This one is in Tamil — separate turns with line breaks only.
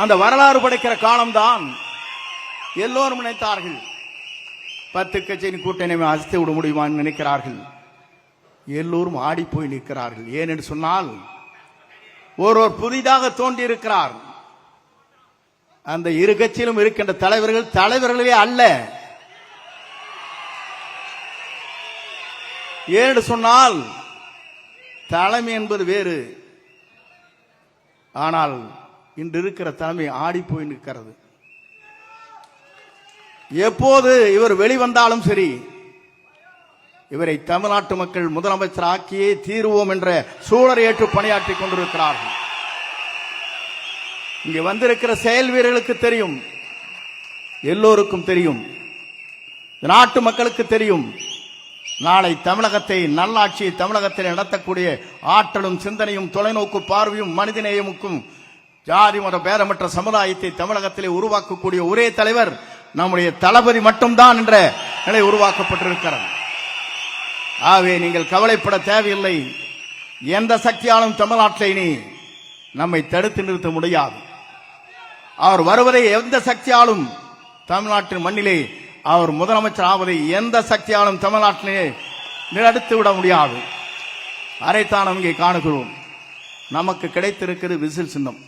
அந்த வரலாறு படைக்கிற காலம்தான். எல்லோரும் நினைத்தார்கள் 10 கட்சியின் கூட்டணி அசைத்து விட முடியுமான்னு நினைக்கிறார்கள். எல்லோரும் ஆடி போய் நிற்கிறார்கள். ஏனென்று சொன்னால் ஒருவர் புதிதாக தோன்றி இருக்கிறார். அந்த இரு கட்சியிலும் இருக்கின்ற தலைவர்களே அல்ல. ஏனென்று சொன்னால் தலைமை என்பது வேறு. ஆனால் இன்று இருக்கிற தலைமை ஆடி போய் நிற்கிறது. எப்போது இவர் வெளிவந்தாலும் சரி, இவரை தமிழ்நாட்டு மக்கள் முதலமைச்சர் ஆக்கியே தீர்வோம் என்ற சூழலை ஏற்று பணியாற்றிக் கொண்டிருக்கிறார்கள். இங்கே வந்திருக்கிற செயல் வீரர்களுக்கு தெரியும், எல்லோருக்கும் தெரியும், நாட்டு மக்களுக்கு தெரியும். நாளை தமிழகத்தை நல்லாட்சியை தமிழகத்தில் நடத்தக்கூடிய ஆற்றலும் சிந்தனையும் தொலைநோக்கு பார்வையும் மனிதநேயமுக்கும் ஜாதி மத பேதமற்ற சமுதாயத்தை தமிழகத்திலே உருவாக்கக்கூடிய ஒரே தலைவர் நம்முடைய தளபதி மட்டும்தான் என்ற நிலை உருவாக்கப்பட்டிருக்கிறது. ஆகவே நீங்கள் கவலைப்பட தேவையில்லை. எந்த சக்தியாலும் தமிழ்நாட்டில் இனி நம்மை தடுத்து நிறுத்த முடியாது. அவர் வருவதை எந்த சக்தியாலும் தமிழ்நாட்டின் மண்ணிலே அவர் முதலமைச்சர் ஆவதை எந்த சக்தியாலும் தமிழ்நாட்டிலே நிறுத்தி விட முடியாது. அதைத்தான் இங்கே காணுகிறோம். நமக்கு கிடைத்திருக்கிறது விசில் சின்னம்.